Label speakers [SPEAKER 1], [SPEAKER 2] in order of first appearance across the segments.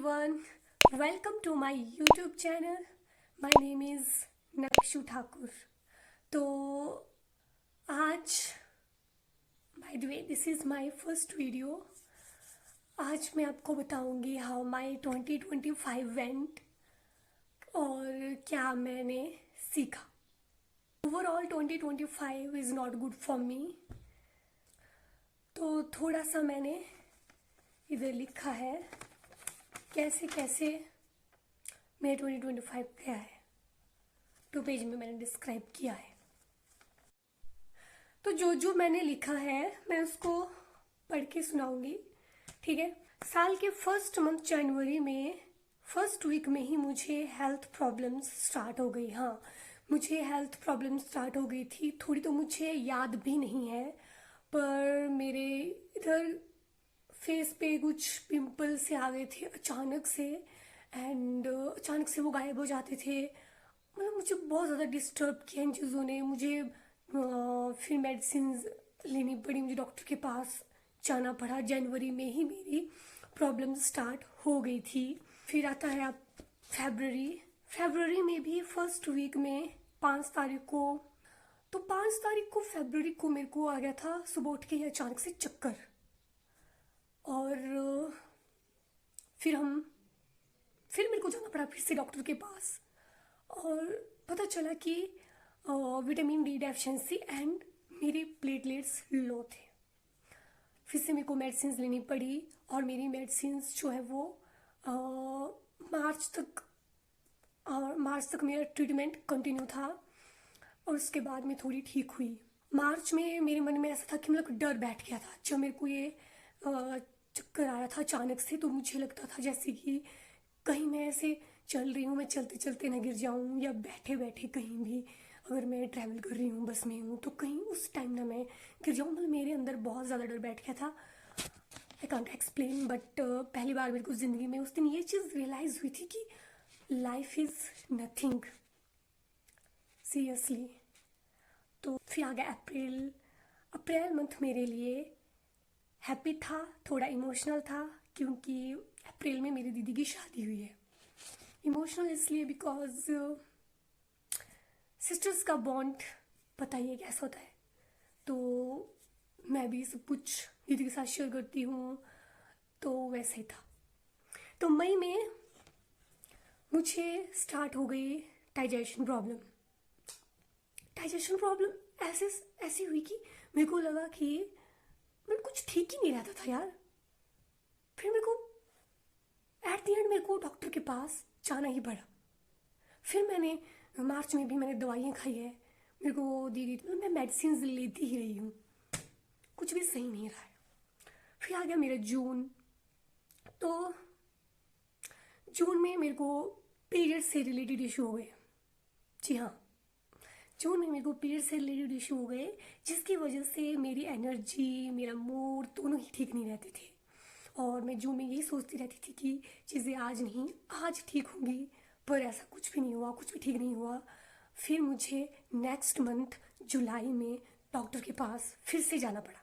[SPEAKER 1] everyone, welcome to my YouTube channel. My name is नक्षु Thakur. तो आज by the way this is my first video. आज मैं आपको बताऊंगी how my 2025 went और क्या मैंने सीखा. Overall 2025 is not good for me. तो थोड़ा सा मैंने इधर लिखा है कैसे कैसे मेरे 2025 गया है. 2 पेज में मैंने डिस्क्राइब किया है. तो जो मैंने लिखा है मैं उसको पढ़ के सुनाऊंगी. ठीक है. साल के फर्स्ट मंथ जनवरी में फर्स्ट वीक में ही मुझे हेल्थ प्रॉब्लम्स स्टार्ट हो गई. हाँ, मुझे हेल्थ प्रॉब्लम स्टार्ट हो गई थी. थोड़ी तो मुझे याद भी नहीं है, पर मेरे इधर फेस पे कुछ पिंपल से आ गए थे अचानक से, एंड अचानक से वो गायब हो जाते थे. मतलब मुझे बहुत ज़्यादा डिस्टर्ब किया इन चीज़ों ने. मुझे फिर मेडिसिन लेनी पड़ी, मुझे डॉक्टर के पास जाना पड़ा. जनवरी में ही मेरी प्रॉब्लम स्टार्ट हो गई थी. फिर आता है अब फरवरी में भी फर्स्ट वीक में 5 तारीख को. तो 5 तारीख को फरवरी को मेरे को आ गया था सुबह उठ के अचानक से चक्कर. और फिर मेरे को जाना पड़ा फिर से डॉक्टर के पास, और पता चला कि विटामिन डी डेफिशिएंसी एंड मेरी प्लेटलेट्स लो थे. फिर से मेरे को मेडिसिन लेनी पड़ी, और मेरी मेडिसिन जो है वो मार्च तक मेरा ट्रीटमेंट कंटिन्यू था, और उसके बाद मैं थोड़ी ठीक हुई. मार्च में मेरे मन में ऐसा था कि मतलब डर बैठ गया था. जब मेरे को ये चक्कर आ रहा था अचानक से, तो मुझे लगता था जैसे कि कहीं मैं ऐसे चल रही हूँ, मैं चलते चलते ना गिर जाऊँ, या बैठे बैठे कहीं भी अगर मैं ट्रैवल कर रही हूँ, बस में हूँ, तो कहीं उस टाइम ना मैं गिर जाऊँ. मतलब मेरे अंदर बहुत ज़्यादा डर बैठ गया था. आई कांट एक्सप्लेन, बट पहली बार मेरे को ज़िंदगी में उस दिन ये चीज़ रियलाइज़ हुई थी कि लाइफ इज़ नथिंग सीरियसली. तो फिर आ गया अप्रैल मंथ मेरे लिए हैप्पी था, थोड़ा इमोशनल था, क्योंकि अप्रैल में मेरी दीदी की शादी हुई है. इमोशनल इसलिए बिकॉज सिस्टर्स का बॉन्ड पता ही है कैसा होता है. तो मैं भी सब कुछ दीदी के साथ शेयर करती हूँ, तो वैसे ही था. तो मई में मुझे स्टार्ट हो गई डाइजेशन प्रॉब्लम ऐसी हुई कि मेरे को लगा कि मैं कुछ ठीक ही नहीं रहता था यार. फिर मेरे को एट द एंड मेरे को डॉक्टर के पास जाना ही पड़ा. फिर मैंने मार्च में भी मैंने दवाइयाँ खाई है, मेरे को दी गई. मैं मेडिसिन लेती ही रही हूँ, कुछ भी सही नहीं रहा है. फिर आ गया मेरा जून. तो जून में मेरे को पीरियड से रिलेटेड इशू हो गए. जी हाँ, जून में मेरे को पीरियड से रिलेटेड इशू हो गए, जिसकी वजह से मेरी एनर्जी, मेरा मूड दोनों ही ठीक नहीं रहते थे. और मैं जून में यही सोचती रहती थी कि चीज़ें आज ठीक होंगी, पर ऐसा कुछ भी नहीं हुआ, कुछ भी ठीक नहीं हुआ. फिर मुझे नेक्स्ट मंथ जुलाई में डॉक्टर के पास फिर से जाना पड़ा.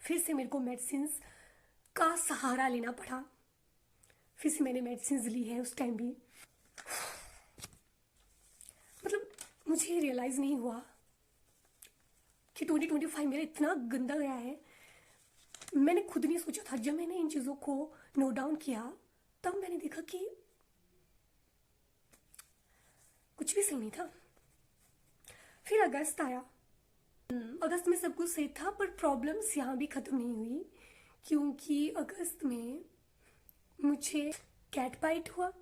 [SPEAKER 1] फिर से मेरे को मेडिसिन का सहारा लेना पड़ा. फिर से मैंने मेडिसिन ली है. उस टाइम भी मतलब मुझे रियलाइज़ नहीं हुआ कि 2025 मेरा इतना गंदा गया है. मैंने खुद नहीं सोचा था. जब मैंने इन चीज़ों को नोट डाउन किया, तब मैंने देखा कि कुछ भी सही नहीं था. फिर अगस्त आया. अगस्त में सब कुछ सही था, पर प्रॉब्लम्स यहाँ भी ख़त्म नहीं हुई, क्योंकि अगस्त में मुझे कैट बाइट हुआ.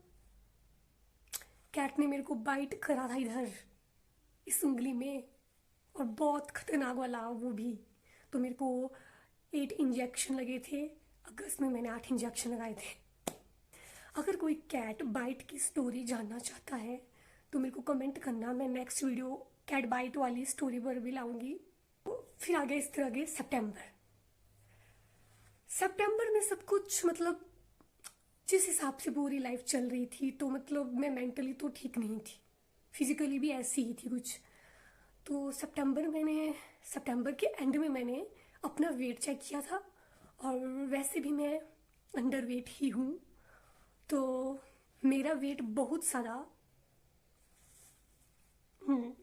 [SPEAKER 1] कैट ने मेरे को बाइट करा था इधर इस उंगली में, और बहुत खतरनाक वाला वो भी. तो मेरे को 8 इंजेक्शन लगे थे. अगस्त में मैंने 8 इंजेक्शन लगाए थे. अगर कोई कैट बाइट की स्टोरी जानना चाहता है तो मेरे को कमेंट करना. मैं नेक्स्ट वीडियो कैट बाइट वाली स्टोरी पर भी लाऊंगी. फिर आगे इस तरह के सितंबर में सब कुछ मतलब जिस हिसाब से पूरी लाइफ चल रही थी, तो मतलब मैं मेंटली तो ठीक नहीं थी, फिजिकली भी ऐसी ही थी कुछ. तो सितंबर के एंड में मैंने अपना वेट चेक किया था, और वैसे भी मैं अंडर वेट ही हूँ. तो मेरा वेट बहुत सारा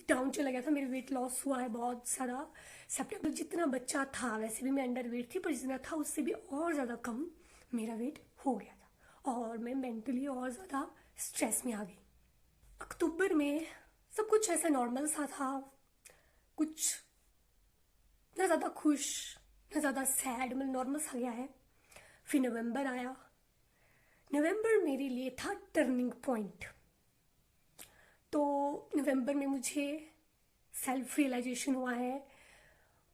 [SPEAKER 1] डाउन चला गया था, मेरा वेट लॉस हुआ है बहुत सारा। सितंबर जितना बच्चा था वैसे भी मैं अंडर वेट थी, पर जितना था उससे भी और ज़्यादा कम मेरा वेट हो गया था, और मैं मेंटली और ज़्यादा स्ट्रेस में आ गई। अक्टूबर में सब कुछ ऐसा नॉर्मल सा था, कुछ ना ज़्यादा खुश ना ज़्यादा सैड, मतलब नॉर्मल सा गया है। फिर नवंबर आया। नवंबर मेरे लिए था टर्निंग पॉइंट। तो नवंबर में मुझे सेल्फ रियलाइजेशन हुआ है,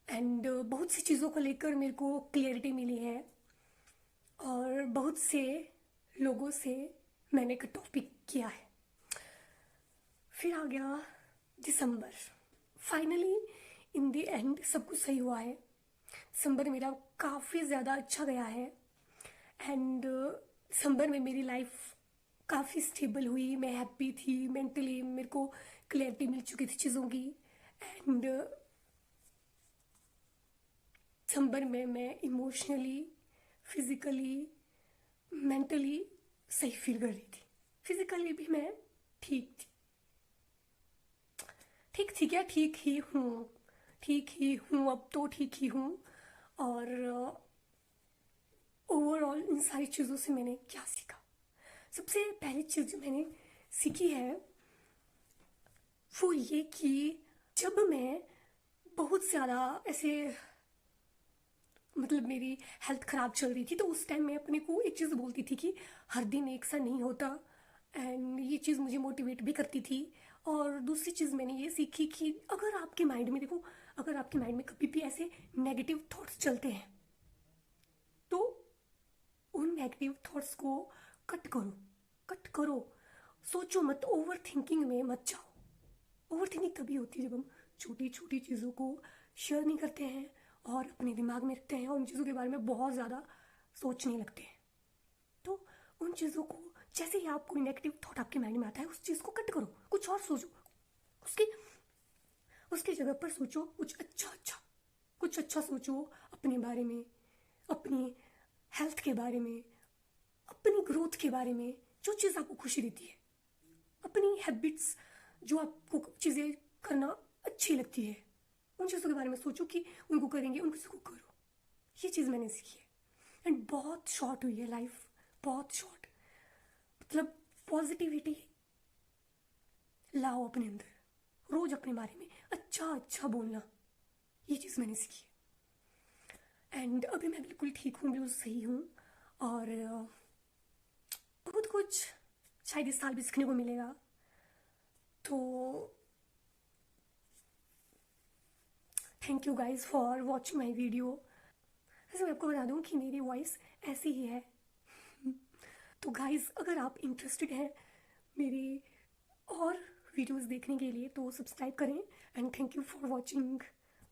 [SPEAKER 1] एंड बहुत सी चीज़ों को लेकर मेरे को क्लियरिटी मिली है, और बहुत से लोगों से मैंने एक टॉपिक किया है। फिर आ गया दिसंबर। फाइनली इन द एंड सब कुछ सही हुआ है। दिसंबर मेरा काफ़ी ज़्यादा अच्छा गया है, एंड दिसंबर में मेरी लाइफ काफ़ी स्टेबल हुई। मैं हैप्पी थी, मेंटली मेरे को क्लियरिटी मिल चुकी थी चीज़ों की, एंड दिसंबर में मैं इमोशनली, फिज़िकली, मेंटली सही फील कर रही थी। फिज़िकली भी मैं ठीक थी। ठीक थी क्या, ठीक ही हूँ, ठीक ही हूँ, अब तो ठीक ही हूँ। और ओवरऑल इन सारी चीज़ों से मैंने क्या सीखा? सबसे पहली चीज़ जो मैंने सीखी है वो ये कि जब मैं बहुत ज़्यादा ऐसे, मतलब मेरी हेल्थ ख़राब चल रही थी, तो उस टाइम मैं अपने को एक चीज़ बोलती थी कि हर दिन एक सा नहीं होता, एंड ये चीज़ मुझे मोटिवेट भी करती थी। और दूसरी चीज़ मैंने ये सीखी कि अगर आपके माइंड में, देखो, अगर आपके माइंड में कभी भी ऐसे नेगेटिव थॉट्स चलते हैं तो उन नेगेटिव थॉट्स को कट करो, कट करो। सोचो मत, ओवर थिंकिंग में मत जाओ। ओवर थिंकिंग तभी होती है जब हम छोटी छोटी चीज़ों को शेयर नहीं करते हैं और अपने दिमाग में रखते हैं और उन चीज़ों के बारे में बहुत ज़्यादा सोचने लगते हैं। तो उन चीज़ों को, जैसे ही आप कोई नेगेटिव थॉट आपके माइंड में आता है, उस चीज़ को कट करो, कुछ और सोचो। उसकी उसकी जगह पर सोचो कुछ अच्छा सोचो अपने बारे में, अपनी हेल्थ के बारे में, अपनी ग्रोथ के बारे में, जो चीज़ आपको खुशी देती है, अपनी हैबिट्स, जो आपको चीज़ें करना अच्छी लगती है, उन चीज़ों के बारे में सोचो कि उनको करेंगे, उन चीज़ों को करो। ये चीज़ मैंने सीखी है, एंड बहुत शॉर्ट हुई है लाइफ, बहुत शॉर्ट। मतलब पॉजिटिविटी लाओ अपने अंदर, रोज अपने बारे में अच्छा अच्छा बोलना, ये चीज़ मैंने सीखी है। एंड अभी मैं बिल्कुल ठीक हूँ, बिल्कुल सही हूँ, और बहुत कुछ शायद इस साल भी सीखने को मिलेगा। तो thank you guys for watching my video. वैसे मैं आपको बता दूँ कि मेरी वॉइस ऐसी ही है। तो गाइज अगर आप इंटरेस्टेड हैं मेरी और वीडियोस देखने के लिए तो सब्सक्राइब करें, and thank you for watching.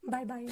[SPEAKER 1] Bye bye.